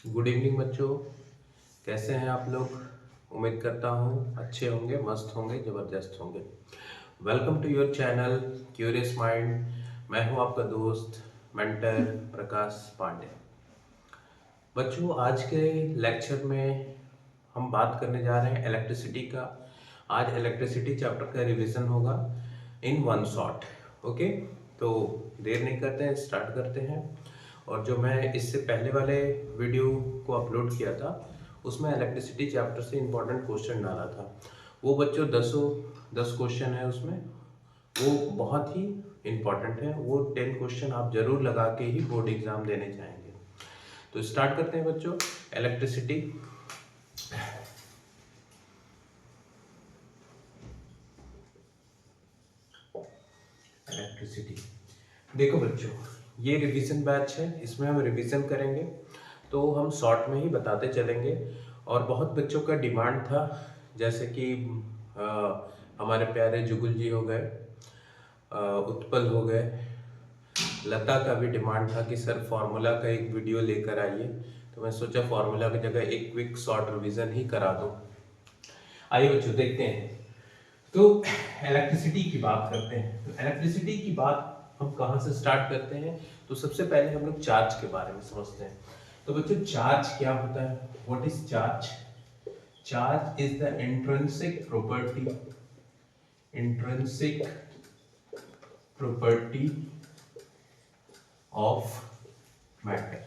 Good evening बच्चों। कैसे हैं आप लोग? उम्मीद करता हूँ अच्छे होंगे, मस्त होंगे, ज़बरदस्त होंगे। Welcome to your channel curious mind. मैं हूँ आपका दोस्त मेंटर प्रकाश पांडे। बच्चों, आज के लेक्चर में हम बात करने जा रहे हैं इलेक्ट्रिसिटी का। आज इलेक्ट्रिसिटी चैप्टर का रिवीजन होगा इन वन शॉट। ओके, तो देर नहीं करते हैं, स्टार्ट करते हैं। और जो मैं इससे पहले वाले वीडियो को अपलोड किया था उसमें इलेक्ट्रिसिटी चैप्टर से इम्पोर्टेंट क्वेश्चन डाला था। वो बच्चों 10 क्वेश्चन है उसमें, वो बहुत ही इम्पोर्टेंट है। वो 10 क्वेश्चन आप जरूर लगा के ही बोर्ड एग्जाम देने जाएंगे। तो स्टार्ट करते हैं बच्चों। इलेक्ट्रिसिटी, देखो बच्चों, ये रिवीजन बैच है, इसमें हम रिवीजन करेंगे तो हम शॉर्ट में ही बताते चलेंगे। और बहुत बच्चों का डिमांड था, जैसे कि हमारे प्यारे जुगुल जी हो गए, उत्पल हो गए, लता का भी डिमांड था कि सर फार्मूला का एक वीडियो लेकर आइए। तो मैं सोचा फार्मूला की जगह एक क्विक शॉर्ट रिवीजन ही करा दूं। आइए बच्चों देखते हैं। तो इलेक्ट्रिसिटी की बात करते हैं। तो इलेक्ट्रिसिटी की बात हम कहाँ से स्टार्ट करते हैं? तो सबसे पहले हम लोग चार्ज के बारे में समझते हैं। तो बच्चों, चार्ज क्या होता है? What is charge? Charge is the intrinsic property of matter.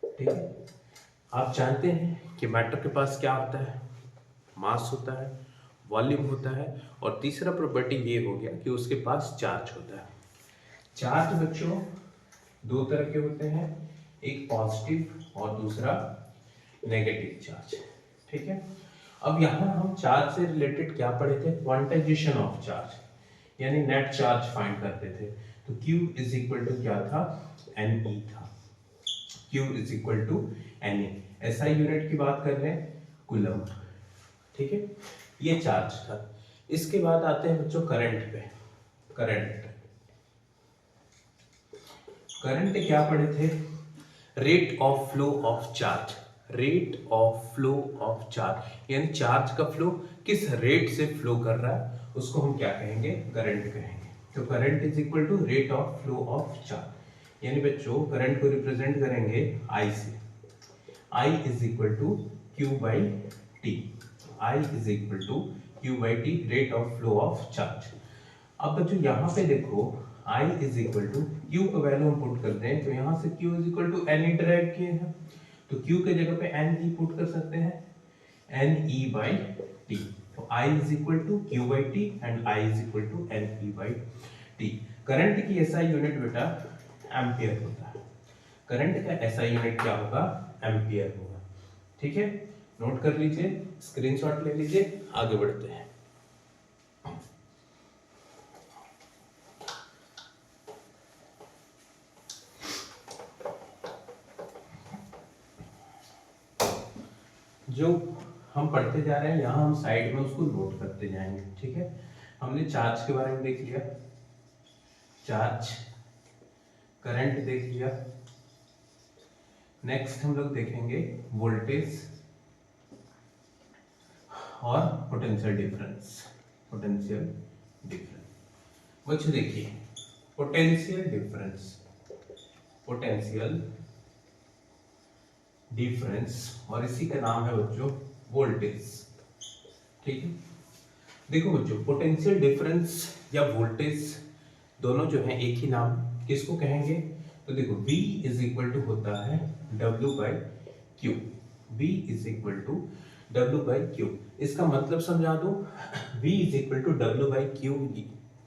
ठीक है, आप जानते हैं कि मैटर के पास क्या होता है? मास होता है, वॉल्यूम होता है, और तीसरा प्रॉपर्टी ये हो गया कि उसके पास चार्ज होता है। चार्ज बच्चों दो तरह के होते हैं, एक पॉजिटिव और दूसरा नेगेटिव चार्ज। ठीक है, अब यहाँ हम चार्ज से रिलेटेड क्या पढ़े थे? क्वांटाइजेशन ऑफ चार्ज, यानी नेट चार्ज फाइंड करते थे। तो Q इज इक्वल टू क्या था? Ne था। Q is equal to Ne। SI unit की बात कर रहे हैं, कूलम। ठीक है, ये चार्ज था। इसके बाद आते हैं बच्चों करंट पे। करंट क्या पढ़े थे? Rate of flow of charge. Rate of flow of charge, यानी चार्ज का फ्लो किस रेट से फ्लो कर रहा है, उसको हम क्या कहेंगे? करंट कहेंगे। तो current is equal to rate of flow of charge. यानी बच्चों करंट को रिप्रेजेंट करेंगे I से। I is equal to Q by T. I is equal to Q by T, rate of flow of charge. अब बच्चों यहाँ पे देखो, I is equal to Q का वैल्यू हम पुट करते हैं, तो यहाँ से Q is equal to Ne derive किए हैं, तो Q के जगह पे Ne पुट कर सकते हैं, Ne बाई टी। तो I is equal to Q by T and I is equal to Ne by T. Current की SI यूनिट बेटा एम्पियर होता है। करंट का SI यूनिट क्या होगा? एम्पियर होगा। ठीक है, नोट कर लीजिए, स्क्रीनशॉट ले लीजिए, आगे बढ़ते हैं। जो हम पढ़ते जा रहे हैं यहाँ हम साइड में उसको नोट करते जाएंगे। ठीक है, हमने चार्ज के बारे में देख लिया, चार्ज, करंट देख लिया। नेक्स्ट हम लोग देखेंगे वोल्टेज और पोटेंशियल डिफरेंस। बच्चों देखिए, पोटेंशियल डिफरेंस और इसी का नाम है बच्चों वोल्टेज। ठीक है, देखो बच्चों, पोटेंशियल डिफरेंस या वोल्टेज दोनों जो है एक ही नाम, किसको कहेंगे? तो देखो V इज इक्वल टू होता है W by Q. V is equal to W by Q. इसका मतलब समझा दो, V is equal to W by Q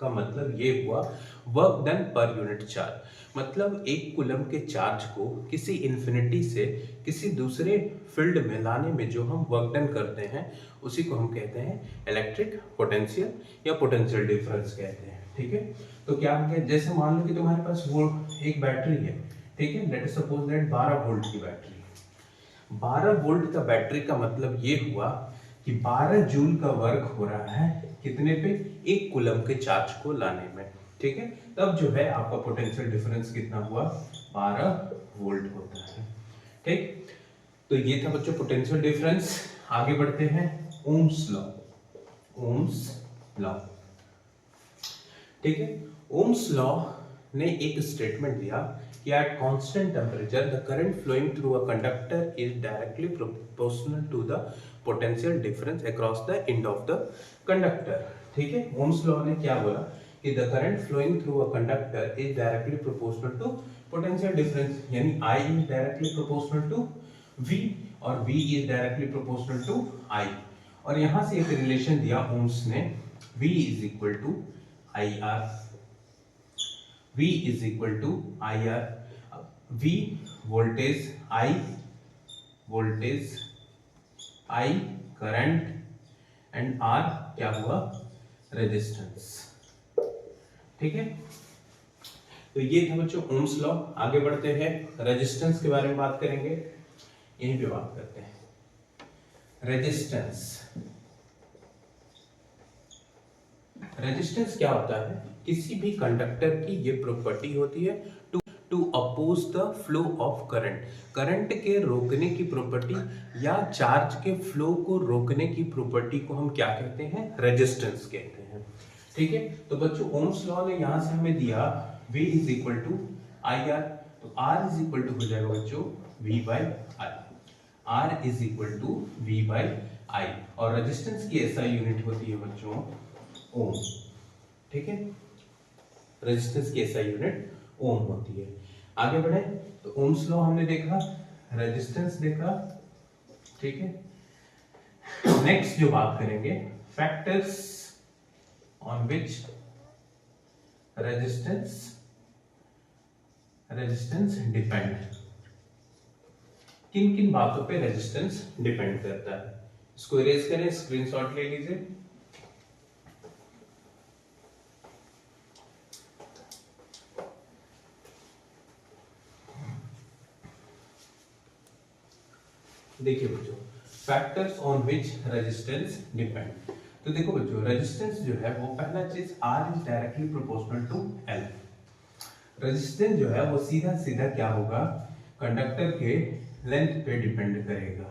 का मतलब ये हुआ work done per unit charge. मतलब एक कूलम के चार्ज को किसी इंफिनिटी से किसी दूसरे फील्ड में लाने में जो हम वर्क डन करते हैं उसी को हम कहते हैं इलेक्ट्रिक पोटेंशियल या पोटेंशियल डिफरेंस कहते हैं। ठीक है, तो क्या हो गया? जैसे मान लो कि तुम्हारे पास वो एक बैटरी है, ठीक है, let us suppose that 12 volt की बैटरी। 12 वोल्ट का बैटरी का मतलब ये हुआ कि 12 जूल का वर्क हो रहा है कितने पे? एक कूलम के चार्ज को लाने में। ठीक है, तब जो है आपका पोटेंशियल डिफरेंस कितना हुआ? 12 वोल्ट होता है। ठीक, तो ये था बच्चों पोटेंशियल डिफरेंस। आगे बढ़ते हैं ओम्स लॉ। ओम्स लॉ, ठीक है। ओम्स लॉ ने एक स्टेटमेंट दिया कि at constant temperature the current flowing through a conductor is directly proportional to the potential difference across the end of the conductor. ठीक है, ओम्स लॉ ने क्या बोला कि the current flowing through a conductor is directly proportional to potential difference, यानी I is directly proportional to V और V is directly proportional to I। और यहां से एक रिलेशन दिया ओम्स ने, V is equal to IR, V is equal to IR। V voltage, I current and R क्या हुआ, रेजिस्टेंस। ठीक है, तो ये था बच्चों ओम्स लॉ। आगे बढ़ते हैं, रेजिस्टेंस के बारे में बात करेंगे, यहीं पे बात करते हैं। रेजिस्टेंस, रेजिस्टेंस क्या होता है, किसी भी कंडक्टर की ये प्रॉपर्टी होती है to oppose the flow of current, current के रोकने की प्रॉपर्टी या चार्ज के फ्लो को रोकने की प्रॉपर्टी को हम क्या कहते हैं, रेजिस्टेंस कहते हैं। ठीक है, तो बच्चों ओम्स लॉ ने यहां से हमें दिया V is equal to IR, तो R इज इक्वल टू हो जाएगा बच्चों V by I, R is equal to V by I, और रेजिस्टेंस की ऐसा यूनिट होती है बच्चों ओम। ठीक है, रेजिस्टेंस की ऐसा यूनिट ओम होती है। आगे बढ़े तो ओम्स लॉ हमने देखा, रेजिस्टेंस देखा। ठीक है, नेक्स्ट जो बात करेंगे, factors on which resistance depend, किन किन बातों पे रेजिस्टेंस डिपेंड करता है। इसको इरेज करें, स्क्रीनशॉट ले लीजिए। देखिए बच्चों, factors on which resistance depend, तो देखो बच्चों रेजिस्टेंस जो है वो पहला चीज R is directly proportional to L। Resistance जो है वो सीधा सीधा क्या होगा, कंडक्टर के लेंथ पे डिपेंड करेगा।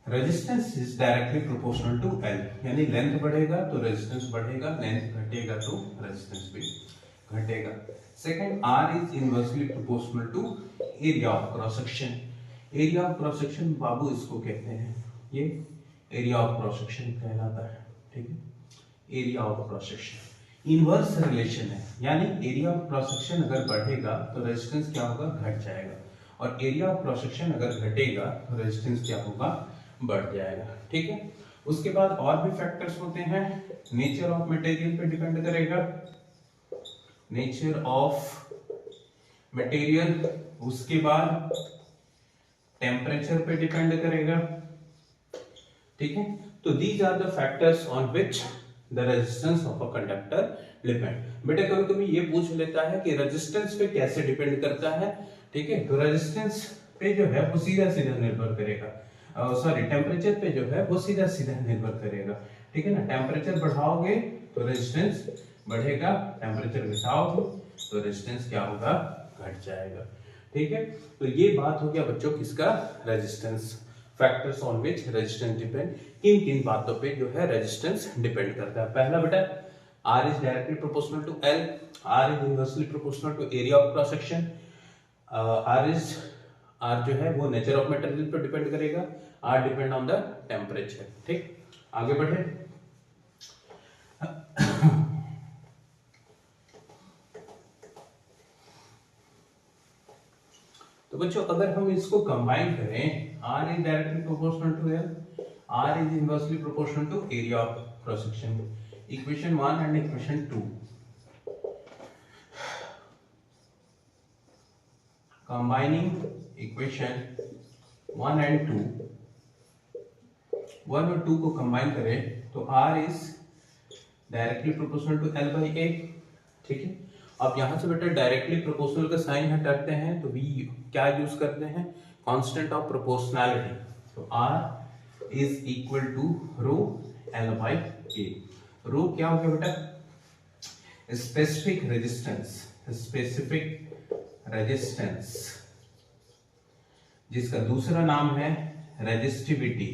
Resistance is directly proportional to L, यानी लेंथ बढ़ेगा तो रेजिस्टेंस बढ़ेगा, लेंथ घटेगा तो रेजिस्टेंस भी घटेगा। Second, R is inversely proportional to area of cross section. Area of cross section बाबू इसको कहते हैं, ये एरिया ऑफ क्रॉस सेक्शन कहलाता है। ठीक है, area of cross section inverse relation है, यानी एरिया ऑफ क्रॉस सेक्शन अगर बढ़ेगा तो रेजिस्टेंस क्या होगा, घट जाएगा, और एरिया ऑफ क्रॉस सेक्शन अगर घटेगा तो रेजिस्टेंस क्या होगा, बढ़ जाएगा। ठीक है, उसके बाद और भी फैक्टर्स होते हैं, नेचर ऑफ मटेरियल पे डिपेंड करेगा, नेचर ऑफ मटेरियल, उसके बाद टेम्परेचर पे डिपेंड करेगा। ठीक है, तो these are the factors on which the resistance of a conductor depend. बेटा कभी कभी ये पूछ लेता है कि रेजिस्टेंस पे कैसे डिपेंड करता है। ठीक है, तो रेजिस्टेंस पे जो है वो सीधा सीधा निर्भर करेगा, सॉरी टेम्परेचर पे जो है वो सीधा सीधा निर्भर करेगा। ठीक है ना, टेम्परेचर बढ़ाओगे तो रेजिस्टेंस बढ़ेगा, टेम्परेचर घटाओगे तो रेजिस्टेंस क्या होगा, घट जाएगा। ठीक है, तो ये बात हो गया बच्चों किसका, resistance, factors on which resistance depend, किन किन बातों पे जो है रेजिस्टेंस डिपेंड करता है। पहला बेटा R is directly proportional to L, R is inversely proportional to area of cross section, R जो है वो नेचर ऑफ मटेरियल पर डिपेंड करेगा, R depend on the temperature. ठीक, आगे बढ़े। तो बच्चों अगर हम इसको कंबाइन करें, R is directly proportional to L, R is inversely proportional to area of cross section, equation 1 and equation 2, combining equation 1 and 2, 1 और 2 को कंबाइन करें तो R is directly proportional to L by A। ठीक है, अब यहां से बेटा डायरेक्टली प्रोपोर्शनल का साइन हटाते हैं तो V क्या यूज करते हैं, कांस्टेंट ऑफ प्रोपोर्शनैलिटी, तो R is equal to rho L by A। Rho क्या हो गया बेटा, स्पेसिफिक रेजिस्टेंस, स्पेसिफिक रेजिस्टेंस, जिसका दूसरा नाम है रेजिस्टिविटी।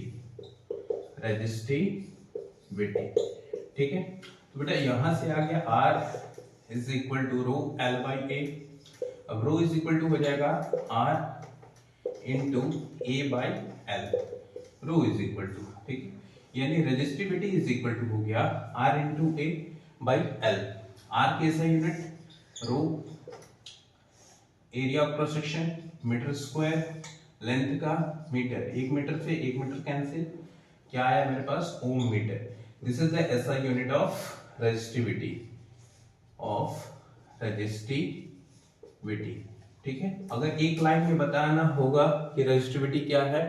ठीक है, तो बेटा यहां से आ गया R is equal to rho L by A. अब रो इज इक्वल टू हो जाएगा R into A by L, rho is equal to, ठीक है, यानी रेजिस्टिविटी इज इक्वल टू हो गया R into A by L. R कैसा unit, rho, area of cross section metre square, length का metre, 1 metre से 1 मीटर कैंसिल, क्या आया मेरे पास, ohm metre. This is the SI unit of resistivity, ठीक है। अगर एक लाइन में बताना होगा कि रेजिस्टिविटी क्या है,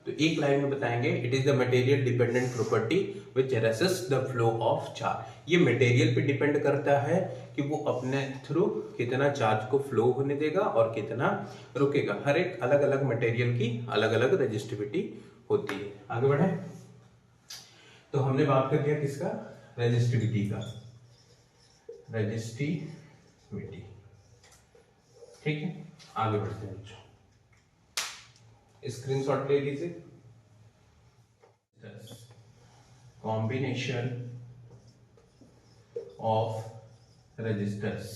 तो एक लाइन में बताएंगे, it is the material dependent property which resist the flow of charge. ये मटेरियल पे डिपेंड करता है कि वो अपने थ्रू कितना चार्ज को फ्लो होने देगा और कितना रुकेगा। हर एक अलग अलग मटेरियल की अलग अलग रेजिस्टिविटी होती है। आगे बढ़े, तो हमने बात कर लिया किसका, रेजिस्टिविटी का, रेजिस्टिविटी, ठीक है। आगे बढ़ते हैं बच्चों, स्क्रीनशॉट ले लीजिए। कॉम्बिनेशन ऑफ रजिस्टर्स,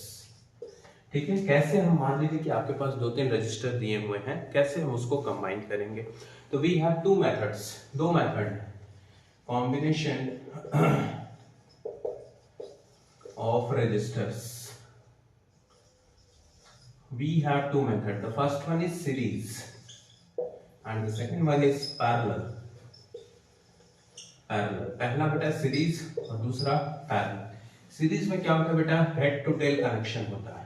ठीक है। कैसे हम, मान लीजिए कि आपके पास 2-3 रजिस्टर दिए हुए हैं, कैसे हम उसको कंबाइन करेंगे। तो we have 2 methods, 2 method, combination of resistors. We have 2 methods. The first one is series and the second one is parallel. पहला बेटा सीरीज और दूसरा पैरेलल। सीरीज में क्या होता है बेटा, हेड टू टेल कनेक्शन होता है,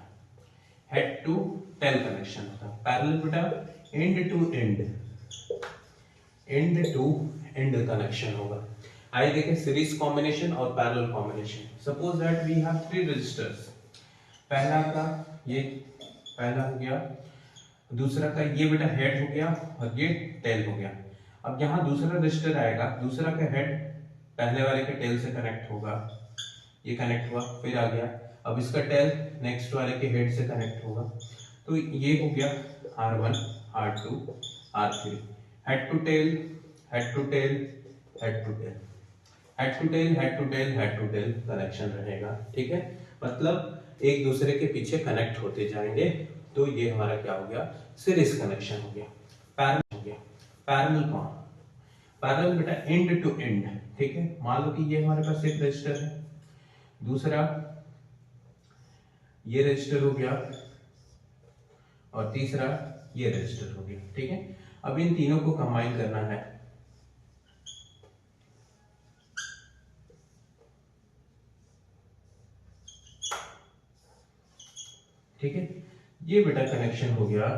हेड टू टेल कनेक्शन होता है। पैरेलल बेटा एंड टू एंड कनेक्शन होगा। आइए देखें सीरीज कॉम्बिनेशन और parallel combination. Suppose that we have 3 resistors, पहला का ये पहला हो गया, दूसरा का ये बेटा हेड हो गया और ये टेल हो गया। अब यहाँ दूसरा रजिस्टर आएगा, दूसरा का हेड पहले वाले के टेल से कनेक्ट होगा, ये कनेक्ट हुआ, फिर आ गया, अब इसका टेल नेक्स्ट वाले के हेड से कनेक्ट होगा, तो ये हो गया R1 R2 R3, head to tail head to tail head to tail head to tail head to tail head to tail connection रहेगा, ठीक है। मतलब एक दूसरे के पीछे कनेक्ट होते जाएंगे, तो ये हमारा क्या हो गया, सीरीज कनेक्शन हो गया। पैरेलल हो गया, पैरेलल कौन, पैरेलल बेटा एंड टू एंड, ठीक है। मान लो कि ये हमारे पास एक रजिस्टर है, दूसरा ये रजिस्टर हो गया और तीसरा ये रजिस्टर हो गया, ठीक है। अब इन तीनों को कंबाइन करना है, ठीक है। ये बेटा कनेक्शन हो गया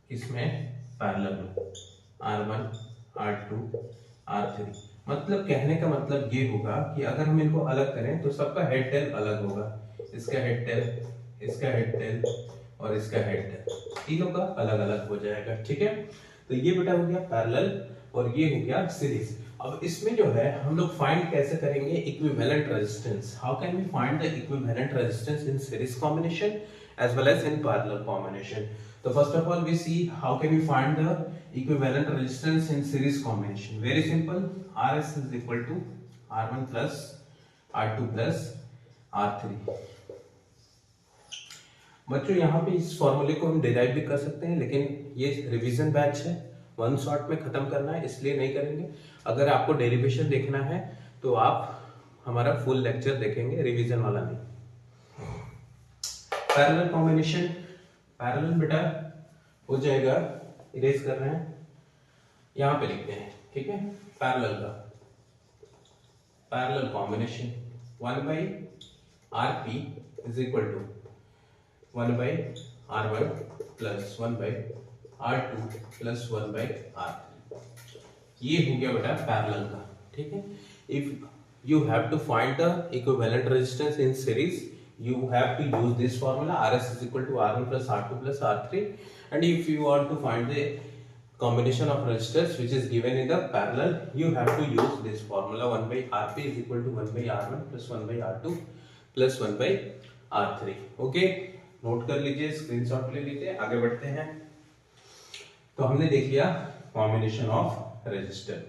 इसमें पैरेलल में, R1 R2 R3। मतलब कहने का मतलब ये होगा कि अगर हम इनको अलग करें तो सबका हेड टेल अलग होगा, इसका हेड टेल, इसका हेड टेल और इसका हेड टेल, तीनों का अलग अलग हो जाएगा, ठीक है। तो ये बेटा हो गया पैरेलल और ये हो गया सीरीज। अब इसमें जो है हम लोग फाइंड कैसे करेंगे equivalent resistance, how can we find the equivalent resistance in series combination as well as in parallel combination. So first of all we see how can we find the equivalent resistance in series combination. Very simple, Rs is equal to R1 plus R2 plus R3। बच्चों यहाँ पे इस फॉर्मूले को हम derive भी कर सकते हैं, लेकिन ये रिवीजन बैच है, वन शॉट में खत्म करना है, इसलिए नहीं करेंगे। अगर आपको डेरिवेशन देखना है तो आप हमारा फुल लेक्चर देखेंगे, रिवीजन वाला नहीं। पैरेलल कॉम्बिनेशन, पैरेलल बेटा हो जाएगा, इरेज कर रहे हैं, यहां पे लिखते हैं, ठीक है। पैरेलल का parallel combination 1/Rp is equal to 1/R1 plus 1/R2 plus 1/R3। ये हो गया बेटा पैरेलल का, ठीक है। If you have to find the equivalent resistance in series, you have to use this formula, Rs is equal to R1 plus R2 plus R3, and if you want to find the combination of resistors which is given in the parallel, you have to use this formula, 1/Rp is equal to 1/R1 plus 1/R2 plus 1/R3। R3। Okay, note कर लीजिए, screenshot ले लीजिए, आगे बढ़ते हैं। तो हमने देख लिया कॉम्बिनेशन ऑफ रेजिस्टर।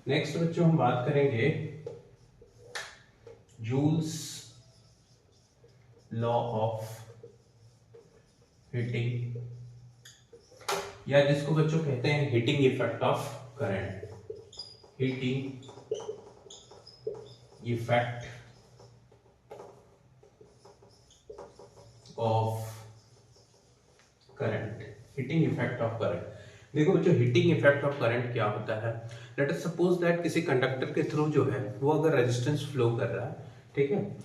नेक्स्ट बच्चों हम बात करेंगे जूल्स लॉ ऑफ हीटिंग, या जिसको बच्चों कहते हैं heating effect of current. Heating effect of current. Heating effect of current. देखो बच्चों, हीटिंग इफेक्ट ऑफ करंट क्या होता है। लेट अस सपोज दैट किसी कंडक्टर के थ्रू जो है वो अगर रेजिस्टेंस फ्लो कर रहा है, ठीक है,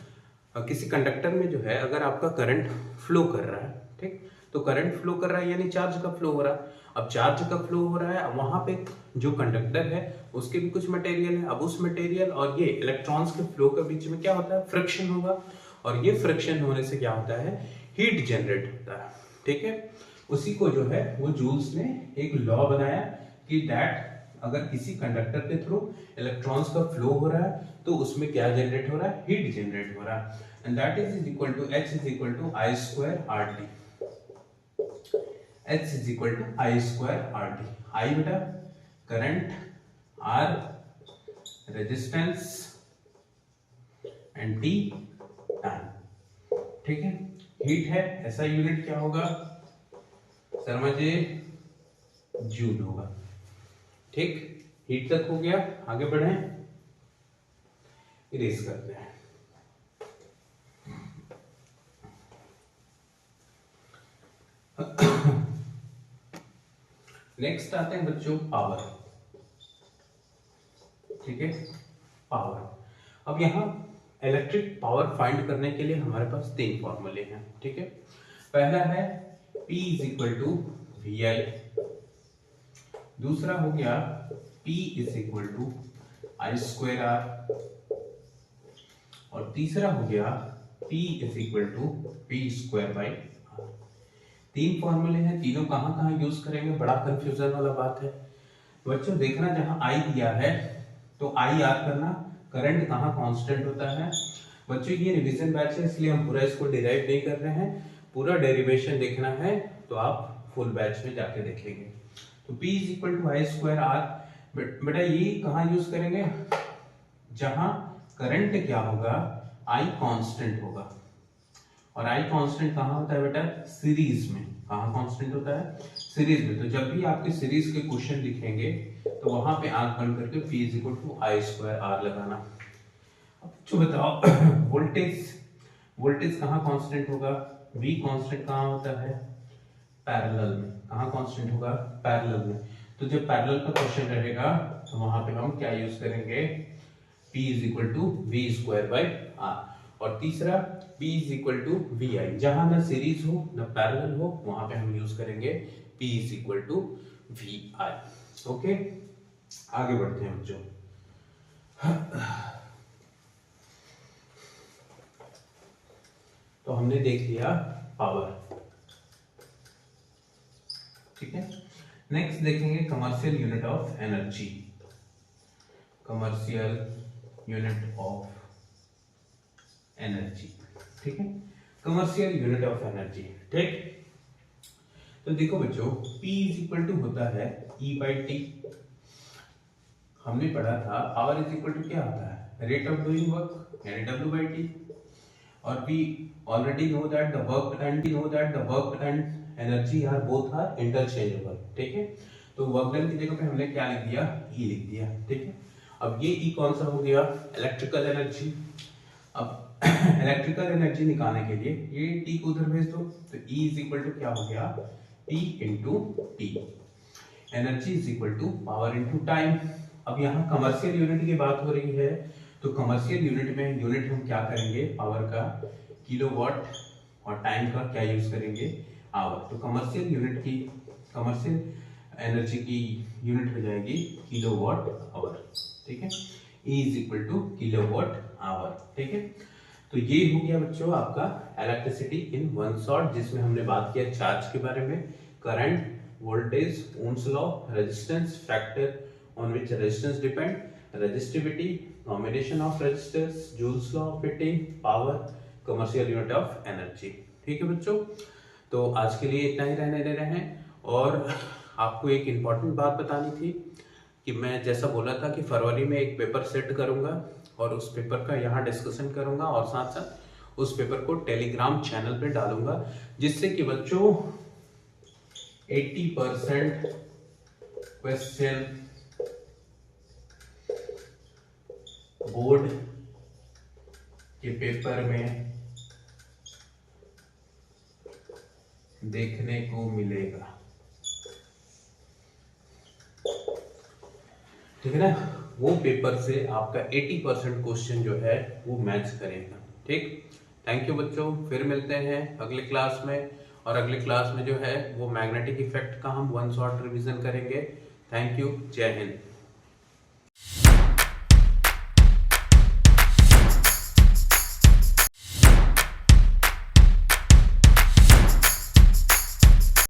और किसी कंडक्टर में जो है अगर आपका करंट फ्लो कर रहा है, ठीक, तो करंट फ्लो कर रहा है यानी चार्ज का फ्लो हो रहा है। अब चार्ज का फ्लो हो रहा है, वहां पे जो कंडक्टर है उसके भी कुछ मटेरियल है। अब उस मटेरियल और ये इलेक्ट्रॉन्स के फ्लो के बीच में क्या होता है, फ्रिक्शन होगा, और ये फ्रिक्शन होने से क्या होता है, हीट जनरेट होता है, ठीक है। उसी को जो है वो जूल्स ने एक लॉ बनाया कि दैट अगर किसी कंडक्टर के थ्रू इलेक्ट्रॉन्स का फ्लो हो रहा है तो उसमें क्या जनरेट हो रहा है, हीट जनरेट हो रहा है, and that is equal to H is equal to I square RT। H is equal to I square RT। I बेटा current, R resistance, and T time, ठीक है। हीट है, ऐसा यूनिट क्या होगा शर्मा जी, जूल होगा, ठीक। हीट तक हो गया, आगे बढ़े, इरेज करते हैं। नेक्स्ट आते हैं बच्चों पावर, ठीक है, पावर। अब यहां इलेक्ट्रिक पावर फाइंड करने के लिए हमारे पास तीन फॉर्मूले हैं, ठीक है। पहला है P is equal to VI, दूसरा हो गया P is equal to I square R, और तीसरा हो गया P is equal to P square by R। तीन फॉर्मूले हैं, तीनों कहां कहां यूज करेंगे, बड़ा कंफ्यूजन वाला बात है बच्चों। देखना जहां I दिया है तो I R करना, करंट कहां कांस्टेंट होता है बच्चों। ये रिवीजन बैच है इसलिए हम पूरा इसको डिराइव नहीं कर रहे हैं, पूरा डेरिवेशन देखना है तो आप फुल बैच में जाके देखेंगे। तो P is equal to I square R, बेटा ये कहां यूज करेंगे, जहां करंट क्या होगा, I कांस्टेंट होगा, और I कांस्टेंट कहां होता है बेटा, सीरीज में। कहां कांस्टेंट होता है, सीरीज में। तो जब भी आपके सीरीज के क्वेश्चन दिखेंगे तो वहां पे आंख बंद करके P is equal to I square R लगाना। अब जो बताओ वोल्टेज, वोल्टेज कहां कांस्टेंट होगा, V कांस्टेंट कहां होता है, पैरेलल में। कहां कांस्टेंट होगा, पैरेलल में। तो जब पैरेलल का क्वेश्चन रहेगा तो वहां पे हम क्या यूज करेंगे, P is equal to V square by R, और तीसरा P is equal to VI, जहां ना सीरीज हो ना पैरेलल हो वहां पे हम यूज करेंगे P is equal to VI। Okay, आगे बढ़ते हैं बच्चों। तो हमने देख लिया पावर, ठीक है। नेक्स्ट देखेंगे commercial unit of energy. Commercial unit of energy, ठीक है, कमर्शियल यूनिट ऑफ एनर्जी, ठीक। तो देखो बच्चों P इज इक्वल टू होता है E बाई टी। हमने पढ़ा था पावर इज इक्वल टू क्या होता है, रेट ऑफ डूइंग वर्क यानी W बाई टी, और we already know that the work and energy are both are interchangeable, ठीक है। तो वर्क डन की जगह पे हमने क्या लिख दिया, E लिख दिया, ठीक है। अब ये E कौन सा हो गया, इलेक्ट्रिकल एनर्जी। अब इलेक्ट्रिकल एनर्जी निकालने के लिए ये T को उधर भेज दो, तो E इज इक्वल टू क्या हो गया, P into T. Energy is equal to power into time. अब यहाँ कमर्शियल यूनिट की बात हो रही है, तो कमर्शियल यूनिट में यूनिट हम क्या करेंगे, पावर का किलोवाट, और टाइम का क्या यूज करेंगे, आवर। तो कमर्शियल यूनिट की, कमर्शियल एनर्जी की यूनिट हो जाएगी किलोवाट आवर, ठीक है। E is equal to kilowatt hour, ठीक है। तो ये हो गया बच्चों आपका इलेक्ट्रिसिटी इन वन शॉट, जिसमें हमने बात किया चार्ज के बारे में, current, voltage, Ohm's law, resistance, factor on which resistance depend, resistivity, combination of resistors, Joule's law of heating, power, commercial unit of energy. ठीक है बच्चों, तो आज के लिए इतना ही रहने दे रहे हैं। और आपको एक इम्पॉर्टेंट बात बतानी थी कि मैं जैसा बोला था कि फरवरी में एक पेपर सेट करूंगा और उस पेपर का यहाँ डिस्कशन करूंगा और साथ साथ उस पेपर को टेलीग्राम चैनल पे डालूंगा, जिससे कि बच्चों 80% क्वेश्चन बोर्ड के पेपर में देखने को मिलेगा। ठीक है ना, वो पेपर से आपका 80% क्वेश्चन जो है वो मैच करेगा। ठीक, थैंक यू बच्चों, फिर मिलते हैं अगले क्लास में। और अगले क्लास में जो है वो मैग्नेटिक इफेक्ट का हम वन शॉट रिवीजन करेंगे। थैंक यू, जय हिंद।